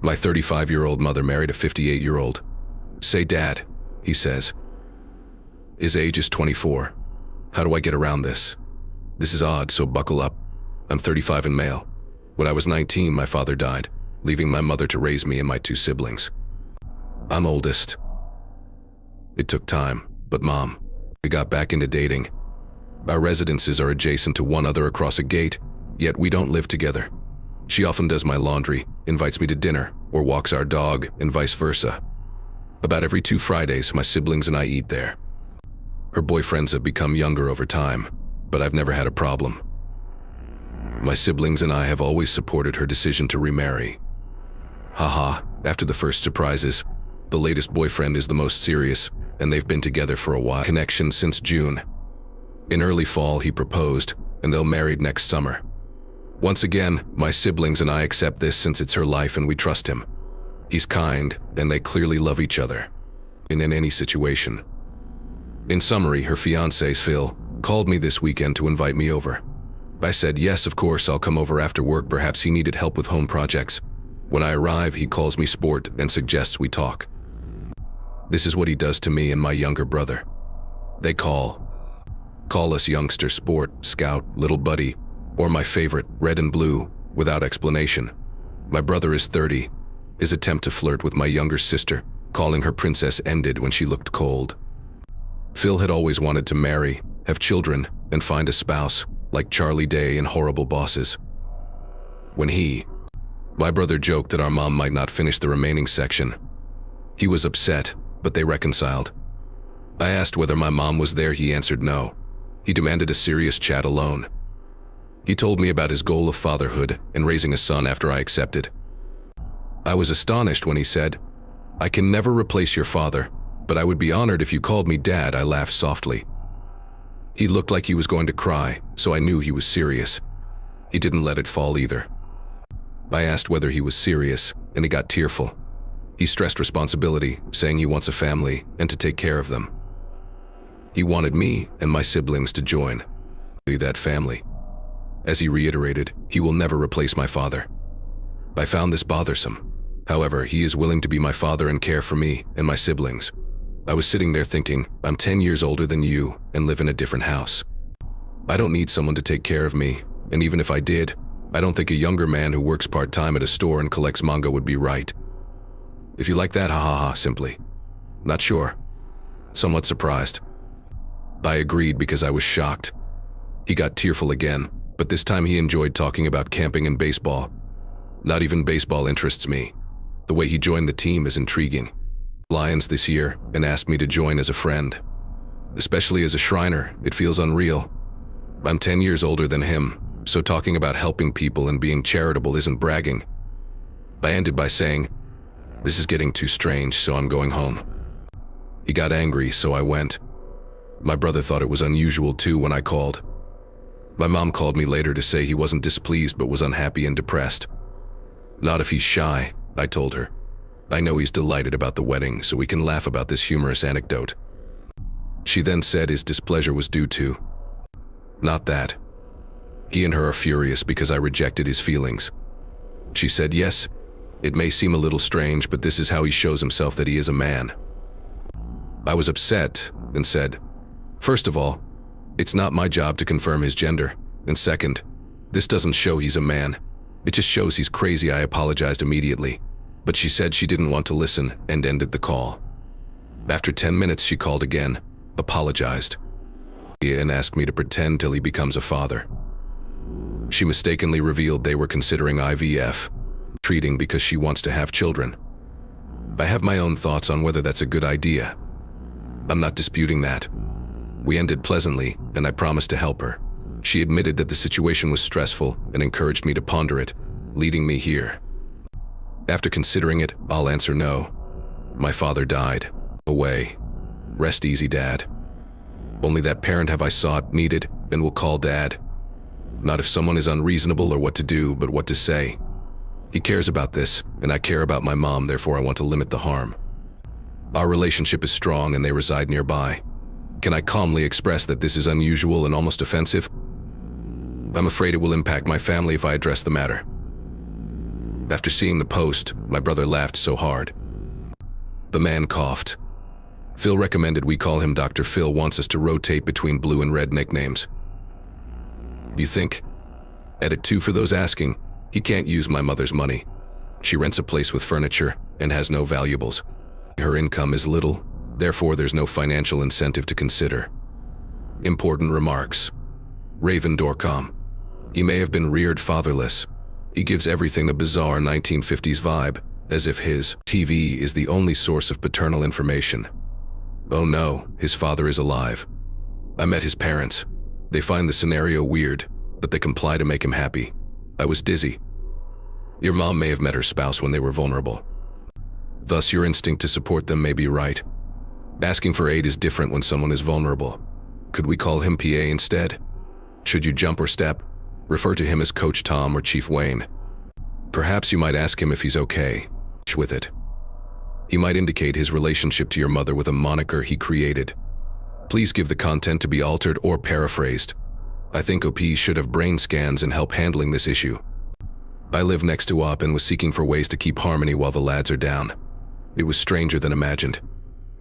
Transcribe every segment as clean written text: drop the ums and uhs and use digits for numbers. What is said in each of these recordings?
My 35-year-old mother married a 58-year-old. Say, Dad, he says. His age is 24. How do I get around this? This is odd, so buckle up. I'm 35 and male. When I was 19, my father died, leaving my mother to raise me and my 2 siblings. I'm oldest. It took time, but Mom, we got back into dating. Our residences are adjacent to one other across a gate, yet we don't live together. She often does my laundry, invites me to dinner, or walks our dog, and vice versa. About every 2 Fridays, my siblings and I eat there. Her boyfriends have become younger over time, but I've never had a problem. My siblings and I have always supported her decision to remarry. Haha, after the first surprises, the latest boyfriend is the most serious, and they've been together for a while. Connection since June. In early fall, he proposed, and they'll marry next summer. Once again, my siblings and I accept this since it's her life and we trust him. He's kind, and they clearly love each other. In any situation. In summary, her fiancé, Phil, called me this weekend to invite me over. I said, yes, of course, I'll come over after work. Perhaps he needed help with home projects. When I arrive, he calls me Sport and suggests we talk. This is what he does to me and my younger brother. They call us youngster, Sport, Scout, little buddy, or my favorite, Red and Blue, without explanation. My brother is 30. His attempt to flirt with my younger sister, calling her princess, ended when she looked cold. Phil had always wanted to marry, have children, and find a spouse, like Charlie Day in Horrible Bosses. When my brother joked that our mom might not finish the remaining section. He was upset, but they reconciled. I asked whether my mom was there. He answered no. He demanded a serious chat alone. He told me about his goal of fatherhood and raising a son after I accepted. I was astonished when he said, I can never replace your father, but I would be honored if you called me Dad. I laughed softly. He looked like he was going to cry, so I knew he was serious. He didn't let it fall either. I asked whether he was serious, and he got tearful. He stressed responsibility, saying he wants a family and to take care of them. He wanted me and my siblings to join that family. As he reiterated, he will never replace my father. I found this bothersome. However, he is willing to be my father and care for me and my siblings. I was sitting there thinking, I'm 10 years older than you and live in a different house. I don't need someone to take care of me, and even if I did, I don't think a younger man who works part-time at a store and collects manga would be right. If you like that, ha ha ha, simply. Not sure. Somewhat surprised. I agreed because I was shocked. He got tearful again, but this time he enjoyed talking about camping and baseball. Not even baseball interests me. The way he joined the team is intriguing. Lions this year and asked me to join as a friend. Especially as a Shriner, it feels unreal. I'm 10 years older than him, so talking about helping people and being charitable isn't bragging. I ended by saying, this is getting too strange, so I'm going home. He got angry, so I went. My brother thought it was unusual too when I called. My mom called me later to say he wasn't displeased but was unhappy and depressed. Not if he's shy, I told her. I know he's delighted about the wedding, so we can laugh about this humorous anecdote. She then said his displeasure was due to not that. He and her are furious because I rejected his feelings. She said, yes, it may seem a little strange, but this is how he shows himself that he is a man. I was upset and said, first of all, it's not my job to confirm his gender, and second, this doesn't show he's a man. It just shows he's crazy. I apologized immediately, but she said she didn't want to listen and ended the call. After 10 minutes, she called again, apologized, and asked me to pretend till he becomes a father. She mistakenly revealed they were considering IVF, treating because she wants to have children. I have my own thoughts on whether that's a good idea. I'm not disputing that. We ended pleasantly, and I promised to help her. She admitted that the situation was stressful and encouraged me to ponder it, leading me here. After considering it, I'll answer no. My father died. Away. Rest easy, Dad. Only that parent have I sought, needed, and will call Dad. Not if someone is unreasonable or what to do, but what to say. He cares about this, and I care about my mom, therefore I want to limit the harm. Our relationship is strong and they reside nearby. Can I calmly express that this is unusual and almost offensive? I'm afraid it will impact my family if I address the matter. After seeing the post, my brother laughed so hard. The man coughed. Phil recommended we call him Dr. Phil wants us to rotate between blue and red nicknames. You think? Edit 2 for those asking. He can't use my mother's money. She rents a place with furniture and has no valuables. Her income is little, therefore there's no financial incentive to consider. Important remarks. Raven Dorcom. He may have been reared fatherless. He gives everything a bizarre 1950s vibe, as if his TV is the only source of paternal information. Oh no, his father is alive. I met his parents. They find the scenario weird, but they comply to make him happy. I was dizzy. Your mom may have met her spouse when they were vulnerable. Thus, your instinct to support them may be right. Asking for aid is different when someone is vulnerable. Could we call him PA instead? Should you jump or step? Refer to him as Coach Tom or Chief Wayne. Perhaps you might ask him if he's okay with it. He might indicate his relationship to your mother with a moniker he created. Please give the content to be altered or paraphrased. I think OP should have brain scans and help handling this issue. I live next to OP and was seeking for ways to keep harmony while the lads are down. It was stranger than imagined.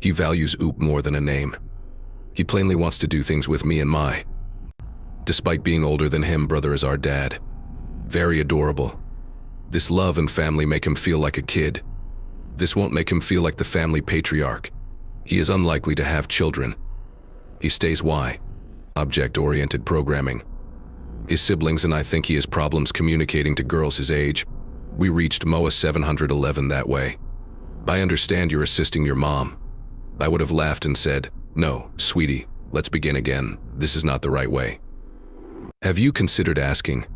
He values OOP more than a name. He plainly wants to do things with me and my. Despite being older than him, brother is our dad. Very adorable. This love and family make him feel like a kid. This won't make him feel like the family patriarch. He is unlikely to have children. He stays Y. Object-oriented programming. His siblings and I think he has problems communicating to girls his age. We reached MOA 711 that way. I understand you're assisting your mom. I would have laughed and said, no, sweetie, let's begin again. This is not the right way. Have you considered asking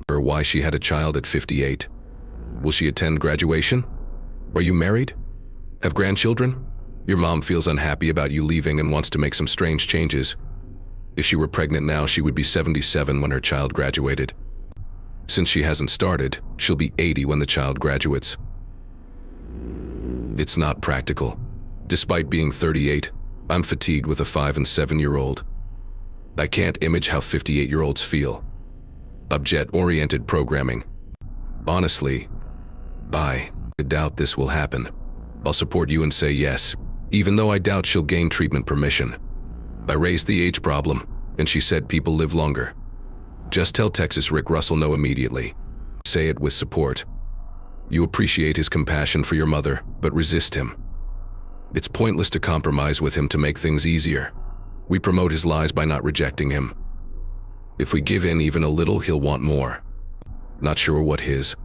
her why she had a child at 58? Will she attend graduation? Are you married? Have grandchildren? Your mom feels unhappy about you leaving and wants to make some strange changes. If she were pregnant now, she would be 77 when her child graduated. Since she hasn't started, she'll be 80 when the child graduates. It's not practical. Despite being 38, I'm fatigued with a 5- and 7-year-old. I can't image how 58-year-olds feel. Object-oriented programming. Honestly, I doubt this will happen. I'll support you and say yes, even though I doubt she'll gain treatment permission. I raised the age problem, and she said people live longer. Just tell Texas Rick Russell no immediately. Say it with support. You appreciate his compassion for your mother, but resist him. It's pointless to compromise with him to make things easier. We promote his lies by not rejecting him. If we give in even a little, he'll want more. Not sure what his.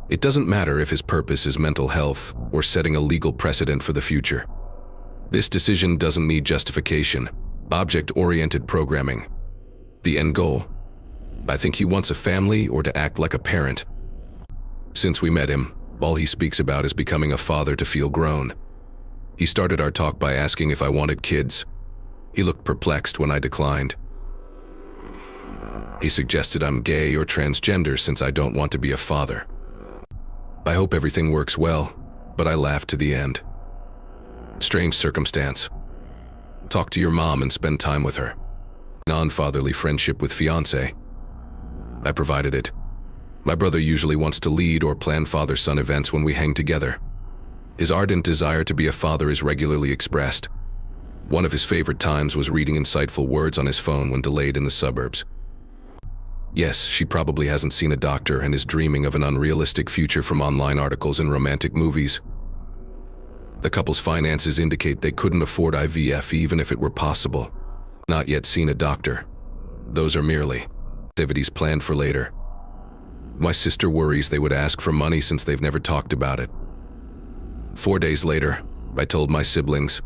It doesn't matter if his purpose is mental health or setting a legal precedent for the future. This decision doesn't need justification. Object-oriented programming. The end goal. I think he wants a family or to act like a parent. Since we met him, all he speaks about is becoming a father to feel grown. He started our talk by asking if I wanted kids. He looked perplexed when I declined. He suggested I'm gay or transgender since I don't want to be a father. I hope everything works well, but I laughed to the end. Strange circumstance. Talk to your mom and spend time with her. Non-fatherly friendship with fiancé. I provided it. My brother usually wants to lead or plan father-son events when we hang together. His ardent desire to be a father is regularly expressed. One of his favorite times was reading insightful words on his phone when delayed in the suburbs. Yes, she probably hasn't seen a doctor and is dreaming of an unrealistic future from online articles and romantic movies. The couple's finances indicate they couldn't afford IVF even if it were possible. Not yet seen a doctor. Those are merely activities planned for later. My sister worries they would ask for money since they've never talked about it. 4 days later, I told my siblings,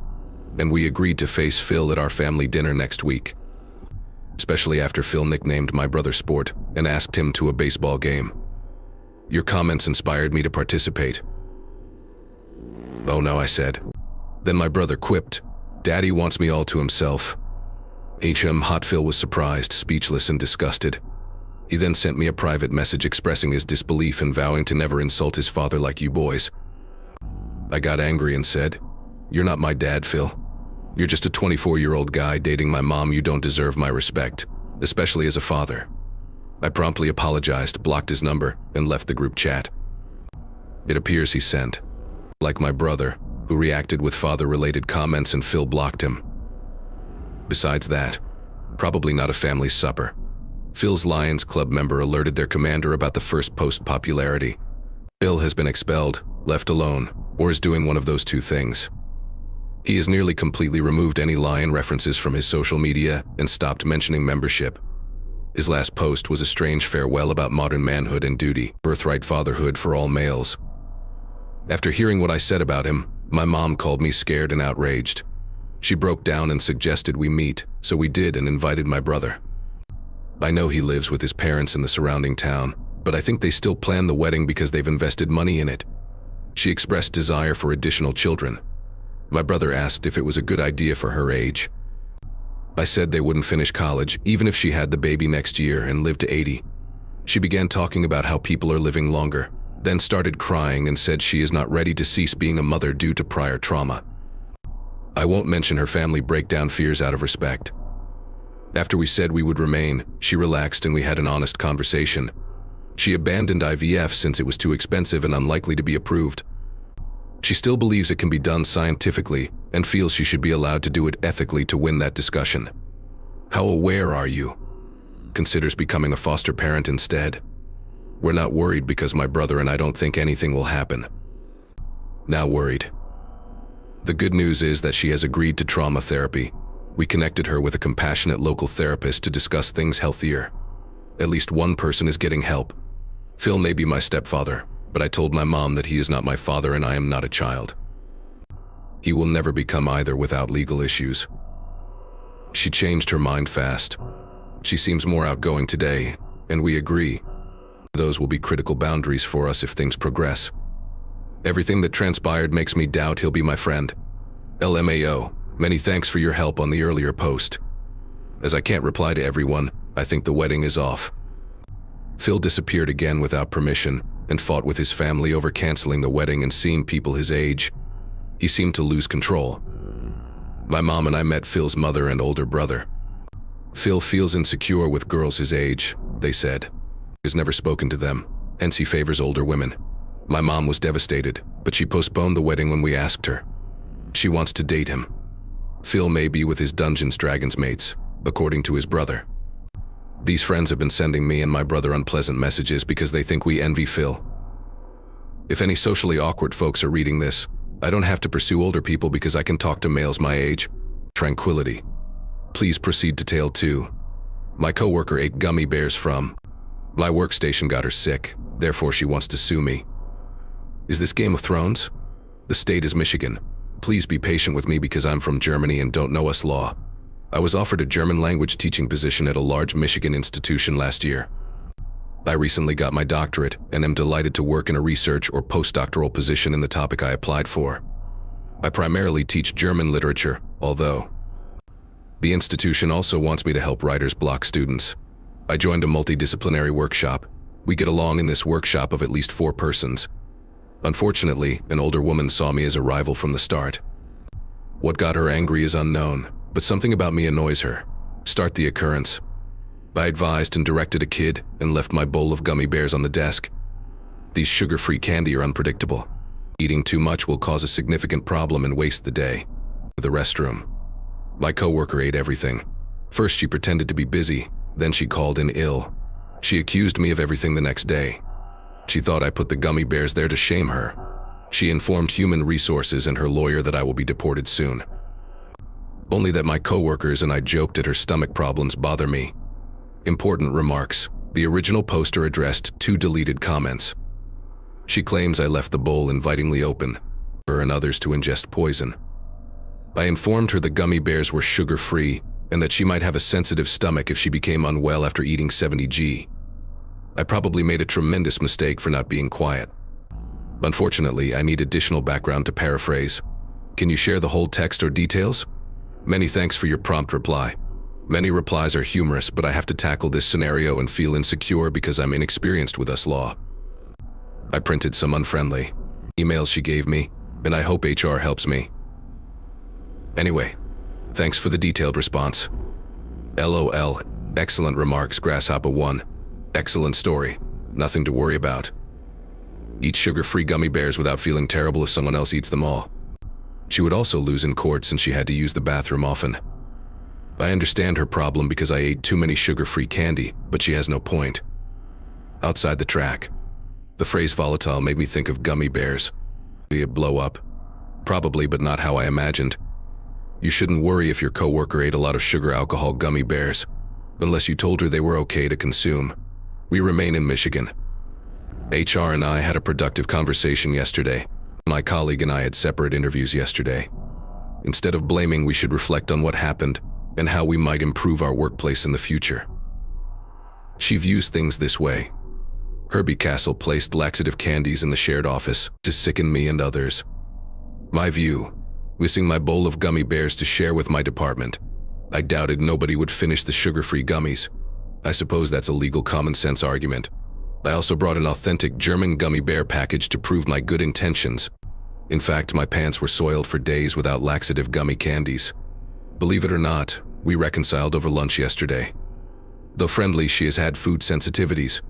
and we agreed to face Phil at our family dinner next week. Especially after Phil nicknamed my brother Sport and asked him to a baseball game. Your comments inspired me to participate. Oh no, I said. Then my brother quipped, Daddy wants me all to himself. Hot Phil was surprised, speechless, and disgusted. He then sent me a private message expressing his disbelief and vowing to never insult his father like you boys. I got angry and said, You're not my dad, Phil. You're just a 24-year-old guy dating my mom. You don't deserve my respect, especially as a father. I promptly apologized, blocked his number, and left the group chat. It appears he sent. Like my brother, who reacted with father-related comments and Phil blocked him. Besides that, probably not a family supper. Phil's Lions Club member alerted their commander about the first post popularity. Phil has been expelled, left alone, or is doing one of those two things. He has nearly completely removed any Lion references from his social media and stopped mentioning membership. His last post was a strange farewell about modern manhood and duty, birthright fatherhood for all males. After hearing what I said about him, my mom called me scared and outraged. She broke down and suggested we meet, so we did and invited my brother. I know he lives with his parents in the surrounding town, but I think they still plan the wedding because they've invested money in it. She expressed desire for additional children. My brother asked if it was a good idea for her age. I said they wouldn't finish college, even if she had the baby next year and lived to 80. She began talking about how people are living longer, then started crying and said she is not ready to cease being a mother due to prior trauma. I won't mention her family breakdown fears out of respect. After we said we would remain, she relaxed and we had an honest conversation. She abandoned IVF since it was too expensive and unlikely to be approved. She still believes it can be done scientifically and feels she should be allowed to do it ethically to win that discussion. How aware are you? Considers becoming a foster parent instead. We're not worried because my brother and I don't think anything will happen. Now worried. The good news is that she has agreed to trauma therapy. We connected her with a compassionate local therapist to discuss things healthier. At least one person is getting help. Phil may be my stepfather, but I told my mom that he is not my father and I am not a child. He will never become either without legal issues. She changed her mind fast. She seems more outgoing today, and we agree. Those will be critical boundaries for us if things progress. Everything that transpired makes me doubt he'll be my friend. LMAO, many thanks for your help on the earlier post. As I can't reply to everyone, I think the wedding is off. Phil disappeared again without permission and fought with his family over canceling the wedding and seeing people his age. He seemed to lose control. My mom and I met Phil's mother and older brother. Phil feels insecure with girls his age, they said. He has never spoken to them, hence he favors older women. My mom was devastated, but she postponed the wedding when we asked her. She wants to date him. Phil may be with his Dungeons & Dragons mates, according to his brother. These friends have been sending me and my brother unpleasant messages because they think we envy Phil. If any socially awkward folks are reading this, I don't have to pursue older people because I can talk to males my age. Tranquility. Please proceed to tale 2. My coworker ate gummy bears from. My workstation got her sick, therefore she wants to sue me. Is this Game of Thrones? The state is Michigan. Please be patient with me because I'm from Germany and don't know us law. I was offered a German language teaching position at a large Michigan institution last year. I recently got my doctorate and am delighted to work in a research or postdoctoral position in the topic I applied for. I primarily teach German literature, although the institution also wants me to help writer's block students. I joined a multidisciplinary workshop. We get along in this workshop of at least 4 persons. Unfortunately, an older woman saw me as a rival from the start. What got her angry is unknown, but something about me annoys her. Start the occurrence. I advised and directed a kid and left my bowl of gummy bears on the desk. These sugar-free candy are unpredictable. Eating too much will cause a significant problem and waste the day. The restroom. My coworker ate everything. First she pretended to be busy, then she called in ill. She accused me of everything the next day. She thought I put the gummy bears there to shame her. She informed Human Resources and her lawyer that I will be deported soon. Only that my coworkers and I joked at her stomach problems bother me. Important remarks. The original poster addressed 2 deleted comments. She claims I left the bowl invitingly open, for her and others to ingest poison. I informed her the gummy bears were sugar-free and that she might have a sensitive stomach if she became unwell after eating 70G. I probably made a tremendous mistake for not being quiet. Unfortunately, I need additional background to paraphrase. Can you share the whole text or details? Many thanks for your prompt reply. Many replies are humorous, but I have to tackle this scenario and feel insecure because I'm inexperienced with us law. I printed some unfriendly emails she gave me, and I hope HR helps me. Anyway, thanks for the detailed response. LOL, excellent remarks, Grasshopper 1. Excellent story, nothing to worry about. eat sugar-free gummy bears without feeling terrible if someone else eats them all. She would also lose in court since she had to use the bathroom often. I understand her problem because I ate too many sugar-free candy, but she has no point. Outside the track, the phrase volatile made me think of gummy bears. Be it blow up? Probably, but not how I imagined. You shouldn't worry if your coworker ate a lot of sugar alcohol gummy bears, unless you told her they were okay to consume. We remain in Michigan. HR and I had a productive conversation yesterday. My colleague and I had separate interviews yesterday. Instead of blaming, we should reflect on what happened and how we might improve our workplace in the future. She views things this way. Herbie Castle placed laxative candies in the shared office to sicken me and others. My view, missing my bowl of gummy bears to share with my department. I doubted nobody would finish the sugar-free gummies. I suppose that's a legal common sense argument. I also brought an authentic German gummy bear package to prove my good intentions. In fact, my pants were soiled for days without laxative gummy candies. Believe it or not, we reconciled over lunch yesterday. Though friendly, she has had food sensitivities,